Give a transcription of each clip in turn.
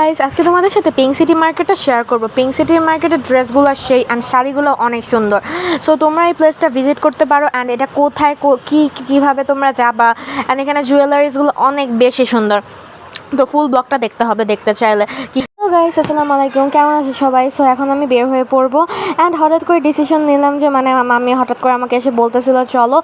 Guys, আজকে তোমাদের সাথে পিঙ্ক সিটি মার্কেটটা শেয়ার করব। পিঙ্ক সিটি মার্কেটের ড্রেসগুলো সেই অ্যান্ড শাড়িগুলো অনেক সুন্দর। সো তোমরা এই প্লেসটা ভিজিট করতে পারো। অ্যান্ড এটা কোথায় কীভাবে তোমরা যাবা, অ্যান্ড এখানে জুয়েলারিসগুলো অনেক বেশি সুন্দর। তো ফুল ব্লগটা দেখতে হবে দেখতে চাইলে। গাইস, আসসালামু আলাইকুম, কেমন আছে সবাই? সো এখন আমি বের হয়ে পড়বো অ্যান্ড হঠাৎ করে ডিসিশন নিলাম যে মাম্মি হঠাৎ করে আমাকে এসে বলতেছিল চলো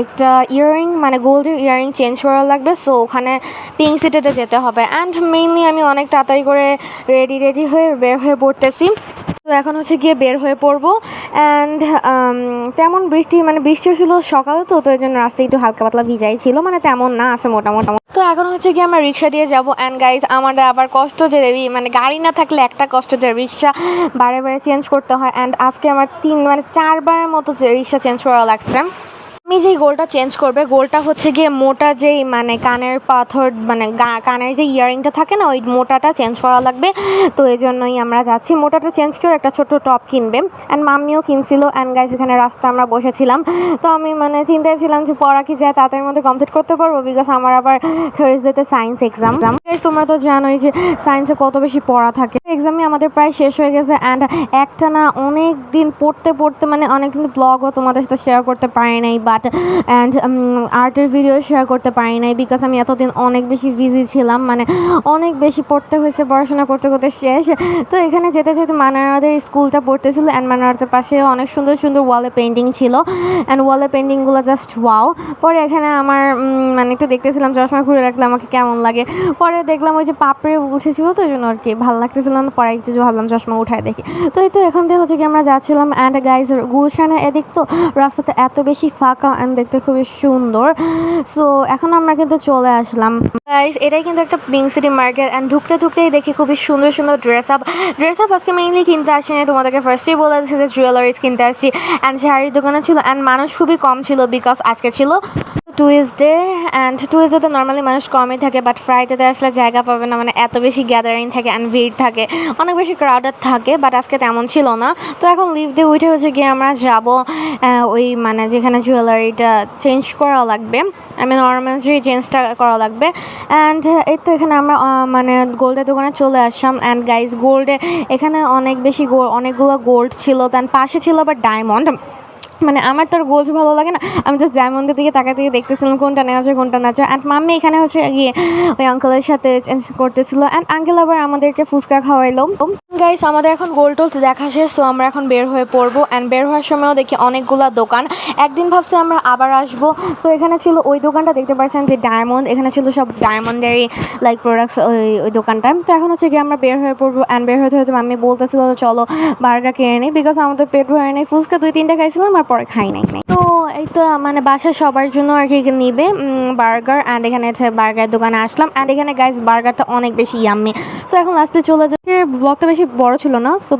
একটা ইয়াররিং গোল্ডের ইয়াররিং চেঞ্জ করা লাগবে। সো ওখানে পিঙ্ক সিটিতে যেতে হবে। অ্যান্ড মেইনলি আমি অনেক তাড়াতাড়ি করে রেডি হয়ে বের হয়ে পড়তেছি। তো এখন গিয়ে বের হয়ে পড়বো। অ্যান্ড তেমন বৃষ্টি ছিল সকালে, তো এই জন্য রাস্তায় একটু হালকা পাতলা ভিজাই ছিল, তেমন না, আছে মোটামুটি। তো এখন গিয়ে আমরা রিক্সা দিয়ে যাবো। অ্যান্ড গাইজ, আমাদের আবার কষ্ট যে গাড়ি না থাকলে একটা কষ্ট যে রিক্সা বারে চেঞ্জ করতে হয়। অ্যান্ড আজকে আমার 4বারের মতো যে রিক্সা চেঞ্জ করা লাগছে। আমি যেই গোলটা চেঞ্জ করবে, গোলটা গিয়ে মোটা যেই কানের পাথর কানের যে ইয়ারিংটা থাকে না, ওই মোটাটা চেঞ্জ করা লাগবে। তো এই জন্যই আমরা যাচ্ছি। মোটাটা চেঞ্জ করে একটা ছোট টপ কিনবে। অ্যান্ড মাম্মিও কিনছিল। অ্যান্ড গাইজ, এখানে রাস্তা আমরা বসেছিলাম। তো আমি চিন্তায় ছিলাম যে পড়া কি যায় তাড়াতাড়ির মধ্যে কমপ্লিট করতে পারবো, বিকজ আমার আবার থার্সডেতে সায়েন্স এক্সাম। গাইজ, তোমরা তো জানোই যে সায়েন্সে কত বেশি পড়া থাকে। এক্সামই আমাদের প্রায় শেষ হয়ে গেছে। অ্যান্ড একটা না অনেক দিন পড়তে অনেক দিন ব্লগও তোমাদের সাথে শেয়ার করতে পারি নাই, অ্যান্ড আর্টের ভিডিও শেয়ার করতে পারি নাই, বিকজ আমি এতদিন অনেক বেশি বিজি ছিলাম। অনেক বেশি পড়তে হয়েছে, পড়াশোনা করতে করতে শেষ। তো এখানে যেতে মানারাদের স্কুলটা পড়তেছিল। অ্যান্ড মানারাদের পাশে অনেক সুন্দর সুন্দর ওয়ালে পেন্টিং ছিল। অ্যান্ড ওয়ালে পেন্টিংগুলো জাস্ট ওয়াও। পরে এখানে আমার একটু দেখতেছিলাম, চশমা ঘুরে রাখলে আমাকে কেমন লাগে। পরে দেখলাম ওই যে পাপড়ে উঠেছিল, তো ওই জন্য আর কি ভালো লাগতেছিল না। পরে একটু ভাবলাম চশমা উঠায় দেখি। তো এই তো এখান থেকে কি আমরা যাচ্ছিলাম। অ্যান্ড গাইজ, গুলশানে এদিক তো রাস্তাতে এত বেশি ফাঁকা অ্যান্ড দেখতে খুবই সুন্দর। সো এখন আমরা কিন্তু চলে আসলাম। গাইজ, এটাই কিন্তু একটা পিঙ্ক সিটি মার্কেট। অ্যান্ড ঢুকতেই দেখি খুবই সুন্দর সুন্দর ড্রেস আপ আজকে মেইনলি কিনতে আসি না, তোমাদেরকে ফার্স্টেই বলে দিচ্ছি যে জুয়েলারিজ কিনতে আসছি। অ্যান্ড শাড়ির দোকানে ছিল। অ্যান্ড মানুষ খুবই কম ছিল, বিকজ আজকে ছিল টুইসডে। অ্যান্ড টুইসডেতে নর্মালি মানুষ কমই থাকে, বাট ফ্রাইডেতে আসলে জায়গা পাবে না, এত বেশি গ্যাদারিং থাকে অ্যান্ড ভিড় থাকে, অনেক বেশি ক্রাউডেড থাকে। বাট আজকে তেমন ছিল না। তো এখন লিফট দিয়ে উঠে গিয়ে আমরা যাবো ওই যেখানে জুয়েলারিটা চেঞ্জ করা লাগবে, অর্নামেন্টসের চেঞ্জটা করা লাগবে। অ্যান্ড এই তো এখানে আমরা গোল্ডের দোকানে চলে আসলাম। অ্যান্ড গাইজ, গোল্ডে এখানে অনেকগুলো গোল্ড ছিল, তার পাশে ছিল আবার ডায়মন্ড। আমার তো আর গোল্ড ভালো লাগে না, আমি জাস্ট ডায়মন্ডের দিকে তাকাতে দেখতেছিলাম কোনটা নেওয়া যায় কোনটা না যায়। অ্যান্ড মাম্মি এখানে গিয়ে ওই আঙ্কেলের সাথে চেঞ্জ করতেছিল। অ্যান্ড আঙ্কেল আবার আমাদেরকে ফুচকা খাওয়াইলো। গাইস, আমাদের এখন গোল্ড টোলস দেখা শেষ। সো আমরা এখন বের হয়ে পড়বো। অ্যান্ড বের হওয়ার সময়ও দেখি অনেকগুলো দোকান। একদিন ভাবছি আমরা আবার আসবো। সো এখানে ছিল ওই দোকানটা, দেখতে পাচ্ছেন যে ডায়মন্ড, এখানে ছিল সব ডায়মন্ডেরই প্রোডাক্টস ওই দোকানটা। তো এখন গিয়ে আমরা বের হয়ে পড়বো। অ্যান্ড বের হতে মাম্মি বলতেছিল চলো বার্গার কিনে নিই, বিকজ আমাদের পেট ভরে নেই। ফুচকা 2-3টা খাইছিলাম আর পরে খাই নাই। তো এই তো বাসায় সবার জন্য আর কি নিবে বার্গার। অ্যান্ড এখানে বার্গার দোকানে আসলাম। অ্যান্ড এখানে গাইস বার্গারটা অনেক বেশি ইয়াম্মি। সো এখন লাস্টে চলে যাচ্ছে। ব্লগটা বেশি বড় ছিল না, সো